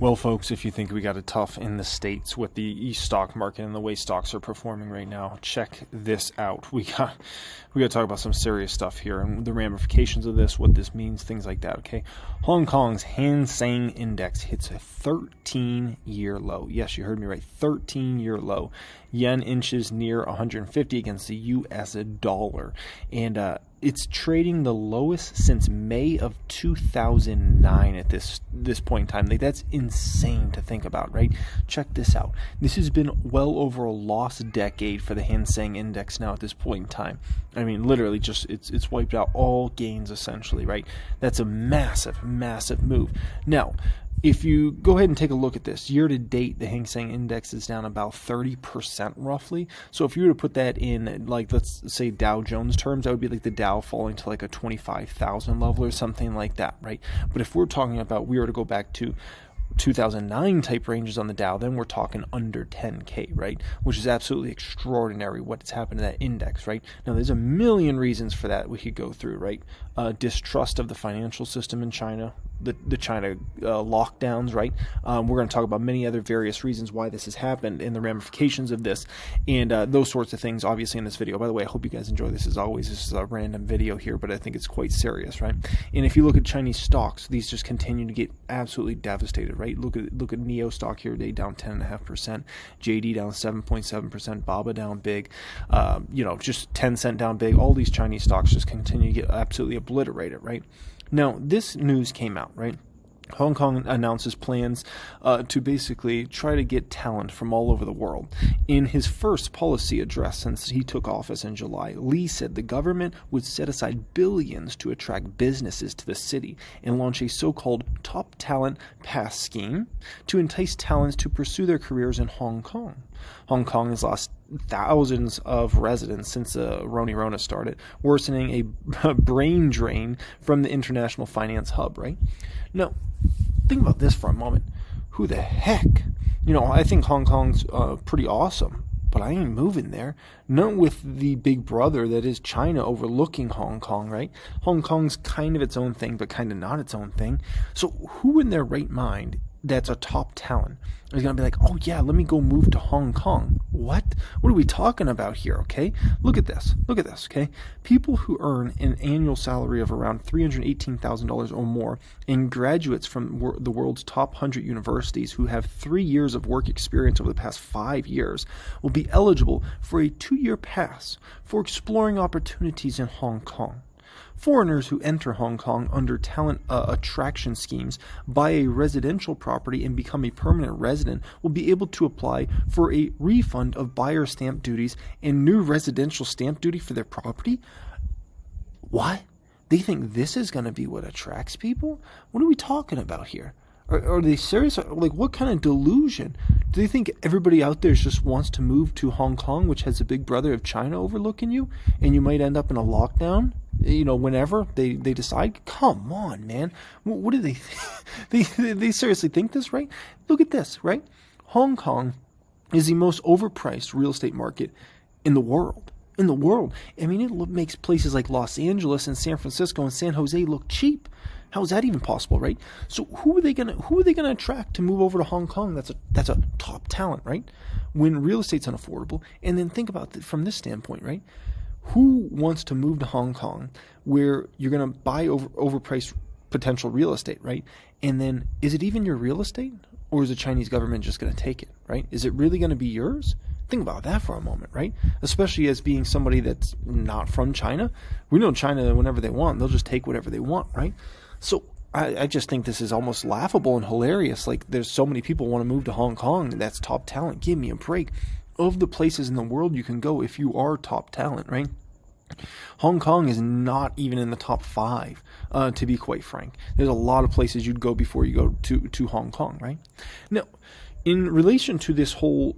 Well, folks, if you think we got it tough in the States with the stock market and the way stocks are performing right now, check this out. We got to talk about some serious stuff here and the ramifications of this, what this means, things like that, okay? Hong Kong's Seng index hits a 13-year low. Yes, you heard me right, 13-year low. Yen inches near 150 against the U.S. dollar. And it's trading the lowest since May of 2009 at this point in time. Like, that's insane to think about, right? Check this out. This has been well over a lost decade for the Hang Seng Index now at this point in time. I mean, literally, just it's wiped out all gains essentially, right? That's a massive, massive move. Now, if you go ahead and take a look at this, year to date, the Hang Seng Index is down about 30% roughly. So if you were to put that in, like, let's say Dow Jones terms, that would be like the Dow falling to like a 25,000 level or something like that, right? But if we're talking about, we were to go back to 2009 type ranges on the Dow, then we're talking under 10K, right? Which is absolutely extraordinary what's happened to that index, right? Now, there's a million reasons for that we could go through, right? Distrust of the financial system in China, the China lockdowns, right? We're going to talk about many other various reasons why this has happened and the ramifications of this and those sorts of things, obviously, in this video. By the way, I hope you guys enjoy this as always. This is a random video here, but I think it's quite serious, right? And if you look at Chinese stocks, these just continue to get absolutely devastated, right? Look at NEO stock here today, down 10.5%, JD down 7.7%, BABA down big, just 10 cent down big. All these Chinese stocks just continue to get absolutely obliterated, right? Now, this news came out, right? Hong Kong announces plans to basically try to get talent from all over the world. In his first policy address since he took office in July, Lee said the government would set aside billions to attract businesses to the city and launch a so-called top talent pass scheme to entice talents to pursue their careers in Hong Kong. Hong Kong has lost thousands of residents since Rona started, worsening a brain drain from the international finance hub, right? Now, think about this for a moment. Who the heck? I think Hong Kong's pretty awesome, but I ain't moving there. Not with the big brother that is China overlooking Hong Kong, right? Hong Kong's kind of its own thing, but kind of not its own thing. So who in their right mind that's a top talent is going to be like, oh yeah, let me go move to Hong Kong? What are we talking about here, okay? Look at this, okay? People who earn an annual salary of around $318,000 or more and graduates from the world's top 100 universities who have 3 years of work experience over the past 5 years will be eligible for a 2-year pass for exploring opportunities in Hong Kong. Foreigners who enter Hong Kong under talent attraction schemes, buy a residential property, and become a permanent resident will be able to apply for a refund of buyer stamp duties and new residential stamp duty for their property. What? They think this is going to be what attracts people? What are we talking about here? Are they serious? Like, what kind of delusion? Do they think everybody out there just wants to move to Hong Kong, which has a big brother of China overlooking you, and you might end up in a lockdown, whenever they decide? Come on, man. What do they they seriously think this, right? Look at this, right? Hong Kong is the most overpriced real estate market in the world. I mean, it makes places like Los Angeles and San Francisco and San Jose look cheap. How is that even possible, right? So who are they gonna attract to move over to Hong Kong? That's a top talent, right? When real estate's unaffordable, and then think about it from this standpoint, right? Who wants to move to Hong Kong where you're gonna buy overpriced potential real estate, right? And then is it even your real estate, or is the Chinese government just gonna take it, right? Is it really gonna be yours? Think about that for a moment, right? Especially as being somebody that's not from China. We know China, whenever they want, they'll just take whatever they want, right? So I just think this is almost laughable and hilarious. Like, there's so many people want to move to Hong Kong. That's top talent. Give me a break. Of the places in the world you can go if you are top talent, right? Hong Kong is not even in the top 5, to be quite frank. There's a lot of places you'd go before you go to Hong Kong, right? Now, in relation to this whole,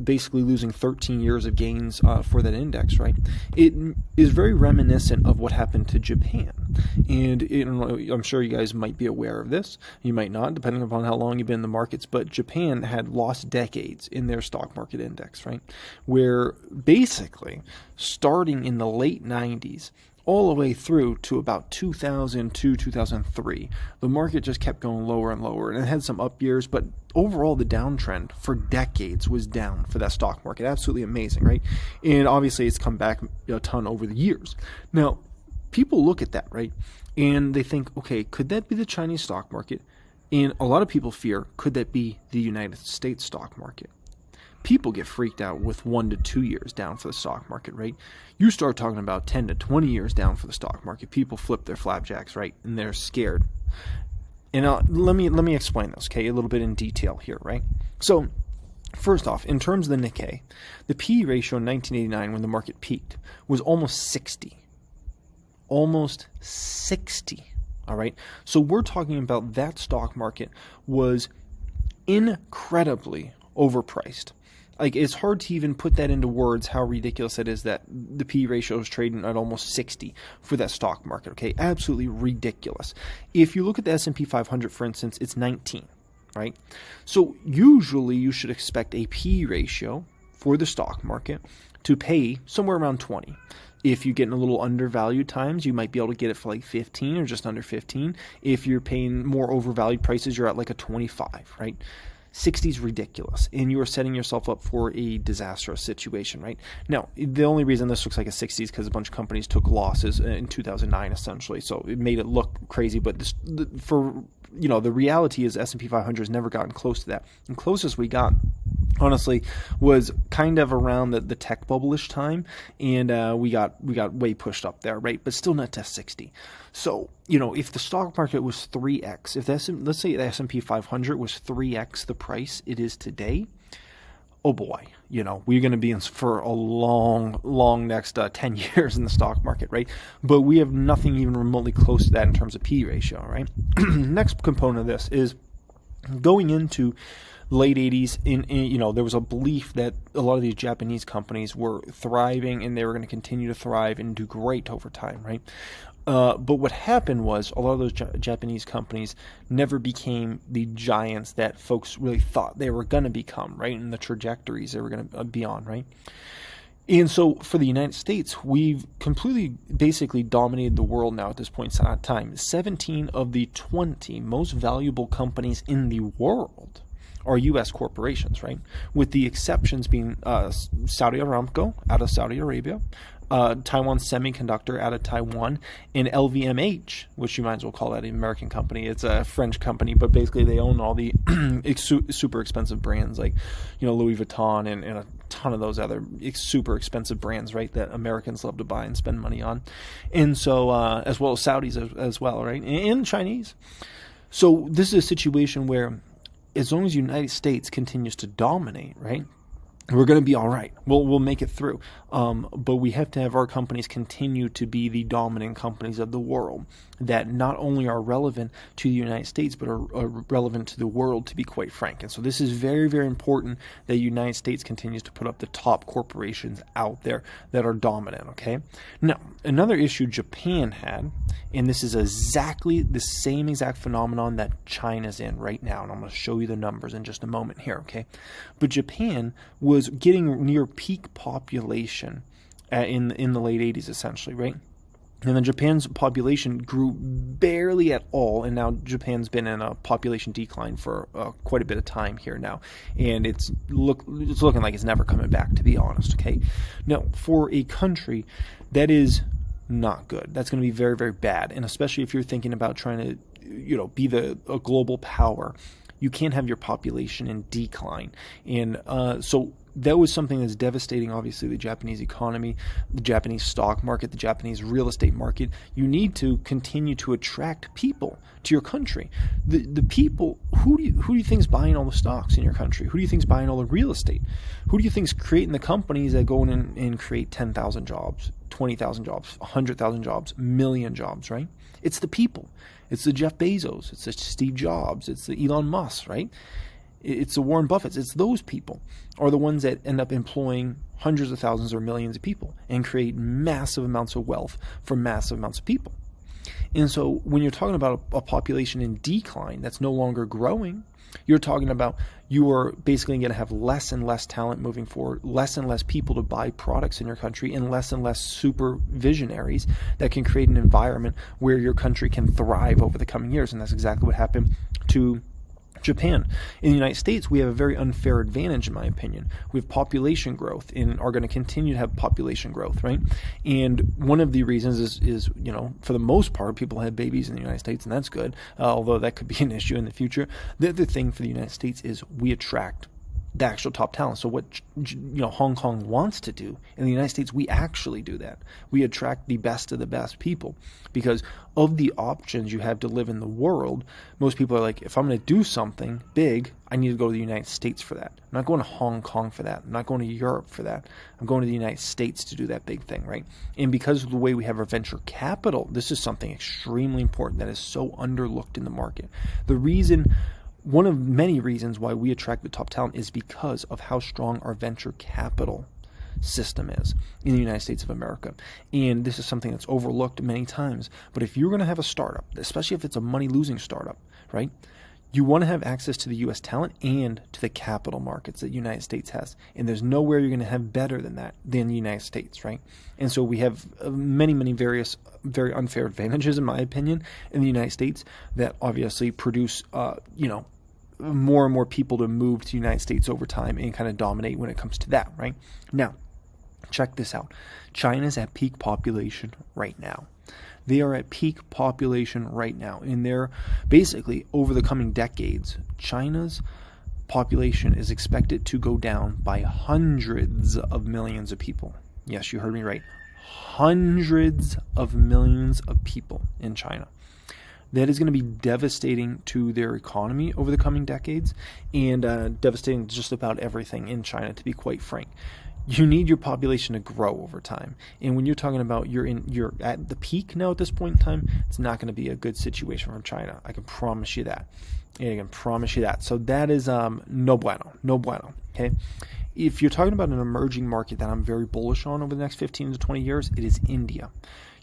basically losing 13 years of gains for that index, right, it is very reminiscent of what happened to Japan. And I'm sure you guys might be aware of this. You might not, depending upon how long you've been in the markets. But Japan had lost decades in their stock market index, right, where basically starting in the late 90s, all the way through to about 2002, 2003. The market just kept going lower and lower, and it had some up years, but overall the downtrend for decades was down for that stock market. Absolutely amazing, right? And obviously it's come back a ton over the years. Now, people look at that, right? And they think, okay, could that be the Chinese stock market? And a lot of people fear, could that be the United States stock market? People get freaked out with 1 to 2 years down for the stock market, right? You start talking about 10 to 20 years down for the stock market, people flip their flapjacks, right? And they're scared. And let me explain this, okay, a little bit in detail here, right? So, first off, in terms of the Nikkei, the P/E ratio in 1989, when the market peaked, was almost 60. Almost 60, all right? So we're talking about that stock market was incredibly overpriced. Like, it's hard to even put that into words how ridiculous it is that the P ratio is trading at almost 60 for that stock market, okay? Absolutely ridiculous. If you look at the S&P 500, for instance, it's 19, right? So usually you should expect a P ratio for the stock market to pay somewhere around 20. If you get in a little undervalued times, you might be able to get it for like 15 or just under 15. If you're paying more overvalued prices, you're at like a 25, right? 60 is ridiculous, and you are setting yourself up for a disastrous situation, right? Now, the only reason this looks like a 60 is because a bunch of companies took losses in 2009, essentially, so it made it look crazy, but the reality is S&P 500 has never gotten close to that. And closest we got, honestly, was kind of around the tech bubble-ish time, and we got way pushed up there, right? But still not to 60. So, if the stock market was 3x, let's say the S&P 500 was 3x the price it is today, oh boy, we're going to be in for a long next 10 years in the stock market, right? But we have nothing even remotely close to that in terms of P ratio, right? Next component of this is going into late 80s, there was a belief that a lot of these Japanese companies were thriving and they were going to continue to thrive and do great over time, right? But what happened was a lot of those Japanese companies never became the giants that folks really thought they were going to become, right? And the trajectories they were going to be on, right? And so for the United States, we've completely basically dominated the world now at this point in time. 17 of the 20 most valuable companies in the world are U.S. corporations, right? With the exceptions being Saudi Aramco out of Saudi Arabia, Taiwan Semiconductor out of Taiwan, and LVMH, which you might as well call that an American company. It's a French company, but basically they own all the super expensive brands like, Louis Vuitton and a ton of those other super expensive brands, right, that Americans love to buy and spend money on. And so, as well as Saudis as well, right, and Chinese. So this is a situation where as long as the United States continues to dominate, right, we're going to be all right. We'll make it through. But we have to have our companies continue to be the dominant companies of the world that not only are relevant to the United States, but are relevant to the world, to be quite frank. And so this is very, very important that the United States continues to put up the top corporations out there that are dominant, okay? Now, another issue Japan had, and this is exactly the same exact phenomenon that China's in right now, and I'm going to show you the numbers in just a moment here, okay? But Japan was getting near peak population in the late 80s, essentially, right? And then Japan's population grew barely at all, and now Japan's been in a population decline for quite a bit of time here now, and it's looking like it's never coming back, to be honest, okay? Now, for a country that is not good, that's going to be very, very bad, and especially if you're thinking about trying to, be a global power, you can't have your population in decline. And so that was something that's devastating, obviously, the Japanese economy, the Japanese stock market, the Japanese real estate market. You need to continue to attract people to your country. The people, who do you think is buying all the stocks in your country? Who do you think is buying all the real estate? Who do you think is creating the companies that go in and create 10,000 jobs, 20,000 jobs, 100,000 jobs, million jobs, right? It's the people. It's the Jeff Bezos. It's the Steve Jobs. It's the Elon Musk, right? It's the Warren Buffetts. It's those people are the ones that end up employing hundreds of thousands or millions of people and create massive amounts of wealth for massive amounts of people. And so when you're talking about a population in decline that's no longer growing, You're talking about you are basically going to have less and less talent moving forward, less and less people to buy products in your country, and less super visionaries that can create an environment where your country can thrive over the coming years. And that's exactly what happened to Japan. In the United States, we have a very unfair advantage, in my opinion. We have population growth and are going to continue to have population growth, right? And one of the reasons is for the most part, people have babies in the United States, and that's good, although that could be an issue in the future. The other thing for the United States is we attract the actual top talent. So what Hong Kong wants to do in the United States, we actually do that. We attract the best of the best people because of the options you have to live in the world. Most people are like, if I'm going to do something big, I need to go to the United States for that. I'm not going to Hong Kong for that. I'm not going to Europe for that. I'm going to the United States to do that big thing, right? And because of the way we have our venture capital, this is something extremely important that is so underlooked in the market. One of many reasons why we attract the top talent is because of how strong our venture capital system is in the United States of America. And this is something that's overlooked many times. But if you're going to have a startup, especially if it's a money-losing startup, right, you want to have access to the U.S. talent and to the capital markets that the United States has. And there's nowhere you're going to have better than that than the United States, right? And so we have many various very unfair advantages, in my opinion, in the United States that obviously produce, more and more people to move to the United States over time and kind of dominate when it comes to that, right? Now, check this out. China's at peak population right now. They are at peak population right now. And they're basically, over the coming decades, China's population is expected to go down by hundreds of millions of people. Yes, you heard me right. Hundreds of millions of people in China. That is going to be devastating to their economy over the coming decades and devastating just about everything in China, to be quite frank. You need your population to grow over time. And when you're talking about you're at the peak now at this point in time, it's not going to be a good situation for China. I can promise you that. So that is no bueno, okay? If you're talking about an emerging market that I'm very bullish on over the next 15 to 20 years, it is India.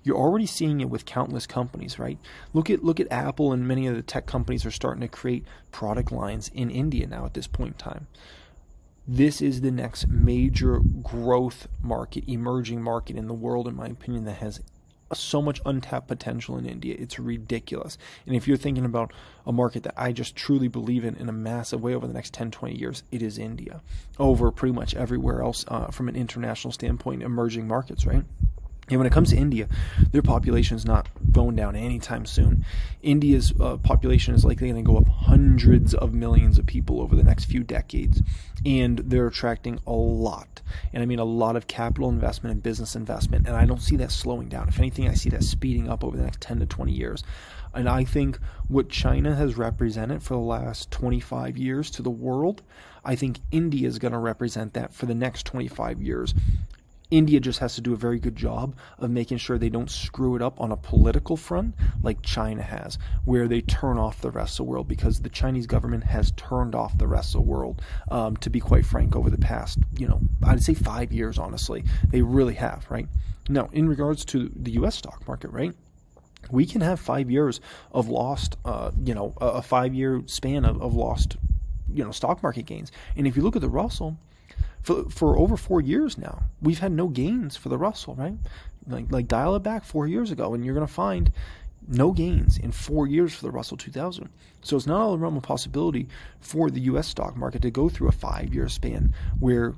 You're already seeing it with countless companies, right? Look at Apple, and many of the tech companies are starting to create product lines in India now at this point in time. This is the next major growth market, emerging market in the world, in my opinion, that has so much untapped potential in India. It's ridiculous. And if you're thinking about a market that I just truly believe in a massive way over the next 10, 20 years, it is India over pretty much everywhere else from an international standpoint, emerging markets, right? And when it comes to India, their population is not going down anytime soon. India's population is likely going to go up hundreds of millions of people over the next few decades. And they're attracting a lot. And I mean a lot of capital investment and business investment. And I don't see that slowing down. If anything, I see that speeding up over the next 10 to 20 years. And I think what China has represented for the last 25 years to the world, I think India is going to represent that for the next 25 years. India just has to do a very good job of making sure they don't screw it up on a political front like China has, where they turn off the rest of the world, because the Chinese government has turned off the rest of the world, to be quite frank, over the past, I'd say 5 years, honestly. They really have, right? Now, in regards to the U.S. stock market, right? We can have 5 years of lost, a 5-year span of lost, stock market gains. And if you look at the Russell, for over 4 years now, we've had no gains for the Russell, right? Like dial it back 4 years ago, and you're going to find no gains in 4 years for the Russell 2000. So it's not all the realm of possibility for the U.S. stock market to go through a 5-year span where,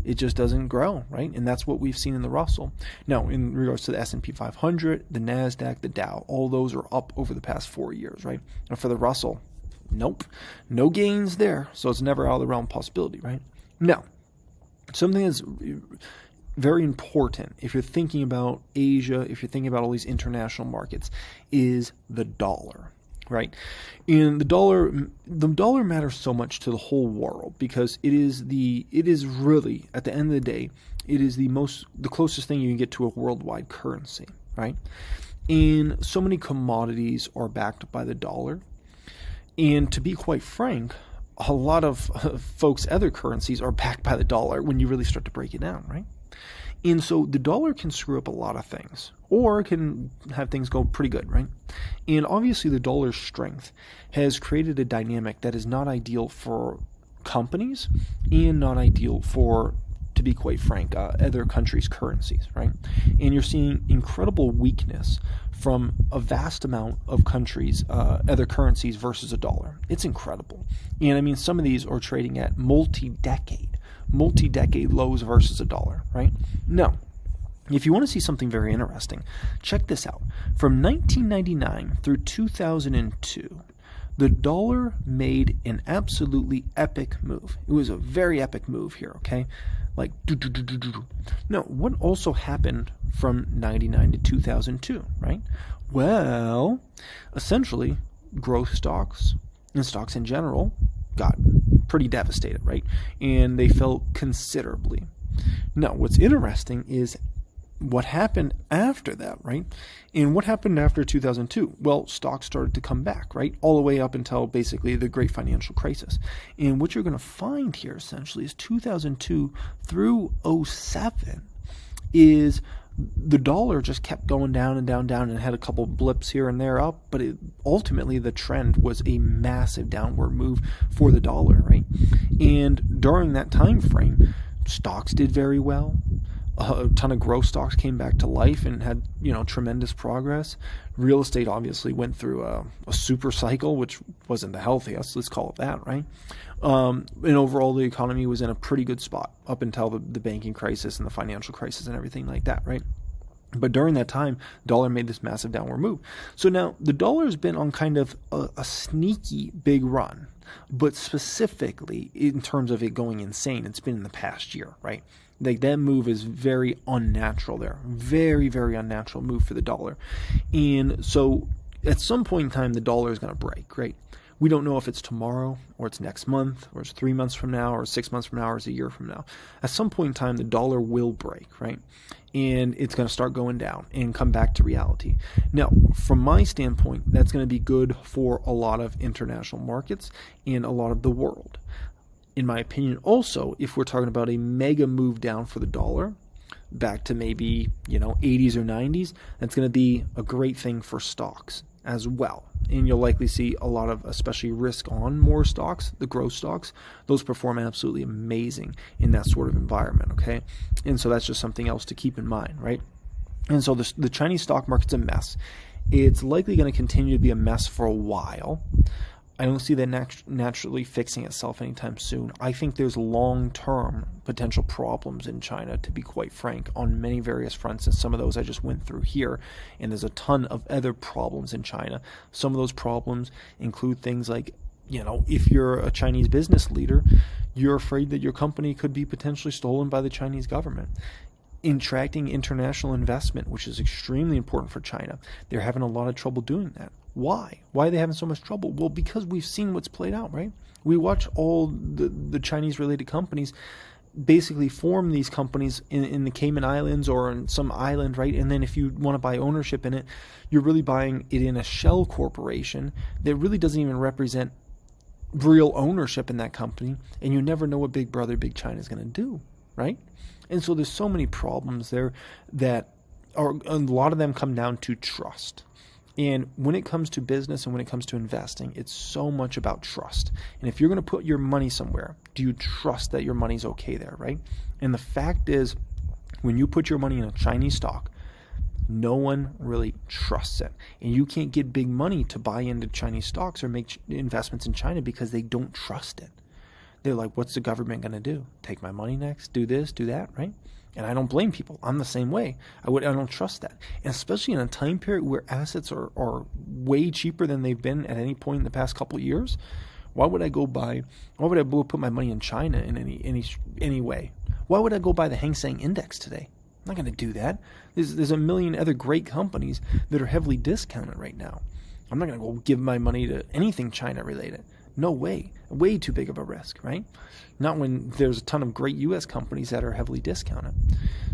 it just doesn't grow, right? And that's what we've seen in the Russell. Now, in regards to the S&P 500, the NASDAQ, the Dow, all those are up over the past 4 years, right? And for the Russell, nope, no gains there. So it's never out of the realm of possibility, right? Now, something that's very important if you're thinking about Asia, if you're thinking about all these international markets, is the dollar, right? And the dollar matters so much to the whole world because it is really, at the end of the day, it is the closest thing you can get to a worldwide currency, right? And so many commodities are backed by the dollar. And to be quite frank, a lot of folks' other currencies are backed by the dollar when you really start to break it down, right? And so the dollar can screw up a lot of things, or it can have things go pretty good, right? And obviously the dollar's strength has created a dynamic that is not ideal for companies and not ideal for, to be quite frank, other countries' currencies, right? And you're seeing incredible weakness from a vast amount of countries, other currencies versus a dollar. It's incredible. And I mean, some of these are trading at multi-decade lows versus a dollar, right? Now, if you want to see something very interesting, check this out. From 1999 through 2002, the dollar made an absolutely epic move. It was a very epic move here, okay? Like, Now, what also happened from 99 to 2002, right? Well, essentially, growth stocks and stocks in general got pretty devastated, right? And they fell considerably. Now, what's interesting is what happened after that, right? And what happened after 2002? Well, stocks started to come back, right? All the way up until basically the great financial crisis. And what you're going to find here essentially is 2002 through 07 is the dollar just kept going down and down, down, and had a couple blips here and there up, but ultimately the trend was a massive downward move for the dollar, right? And during that time frame, stocks did very well. A ton of growth stocks came back to life and had, tremendous progress. Real estate obviously went through a super cycle, which wasn't the healthiest, let's call it that, right? And overall, the economy was in a pretty good spot up until the banking crisis and the financial crisis and everything like that, right? But during that time, dollar made this massive downward move. So now the dollar's been on kind of a sneaky big run, but specifically in terms of it going insane, it's been in the past year, right? Like that move is very unnatural there. Very, very unnatural move for the dollar. And so at some point in time, the dollar is going to break, right? We don't know if it's tomorrow or it's next month or it's 3 months from now or 6 months from now or it's a year from now. At some point in time, the dollar will break, right? And it's going to start going down and come back to reality. Now, from my standpoint, that's going to be good for a lot of international markets and a lot of the world. In my opinion, also, if we're talking about a mega move down for the dollar, back to maybe, 80s or 90s, that's going to be a great thing for stocks as well. And you'll likely see a lot of, especially risk on more stocks, the growth stocks, those perform absolutely amazing in that sort of environment, okay? And so that's just something else to keep in mind, right? And so the Chinese stock market's a mess. It's likely going to continue to be a mess for a while. I don't see that naturally fixing itself anytime soon. I think there's long-term potential problems in China, to be quite frank, on many various fronts, and some of those I just went through here. And there's a ton of other problems in China. Some of those problems include things like, if you're a Chinese business leader, you're afraid that your company could be potentially stolen by the Chinese government. Attracting international investment, which is extremely important for China. They're having a lot of trouble doing that. Why? Why are they having so much trouble? Well, because we've seen what's played out, right? We watch all the Chinese-related companies basically form these companies in the Cayman Islands or in some island, right? And then if you want to buy ownership in it, you're really buying it in a shell corporation that really doesn't even represent real ownership in that company, and you never know what Big Brother, Big China is going to do, right? And so there's so many problems there that are, a lot of them come down to trust. And when it comes to business and when it comes to investing, it's so much about trust. And if you're going to put your money somewhere, do you trust that your money's okay there, right? And the fact is, when you put your money in a Chinese stock, no one really trusts it. And you can't get big money to buy into Chinese stocks or make investments in China because they don't trust it. They're like, what's the government going to do? Take my money next? Do this, do that, right? And I don't blame people. I'm the same way. I don't trust that. And especially in a time period where assets are way cheaper than they've been at any point in the past couple of years, why would I put my money in China in any way? Why would I go buy the Hang Seng Index today? I'm not going to do that. There's a million other great companies that are heavily discounted right now. I'm not going to go give my money to anything China related. No way. Way too big of a risk, right? Not when there's a ton of great U.S. companies that are heavily discounted.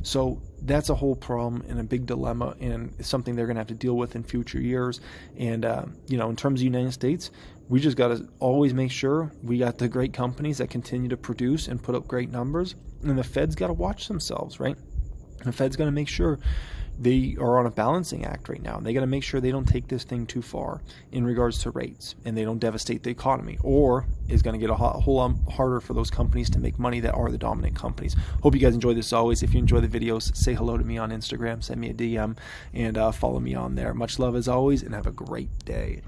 So that's a whole problem and a big dilemma, and it's something they're going to have to deal with in future years. And, in terms of the United States, we just got to always make sure we got the great companies that continue to produce and put up great numbers. And the Fed's got to watch themselves, right? The Fed's going to make sure they are on a balancing act right now. They got to make sure they don't take this thing too far in regards to rates, and they don't devastate the economy, or is going to get a whole lot harder for those companies to make money that are the dominant companies. Hope you guys enjoy this as always. If you enjoy the videos, say hello to me on Instagram, send me a DM, and follow me on there. Much love as always, and have a great day.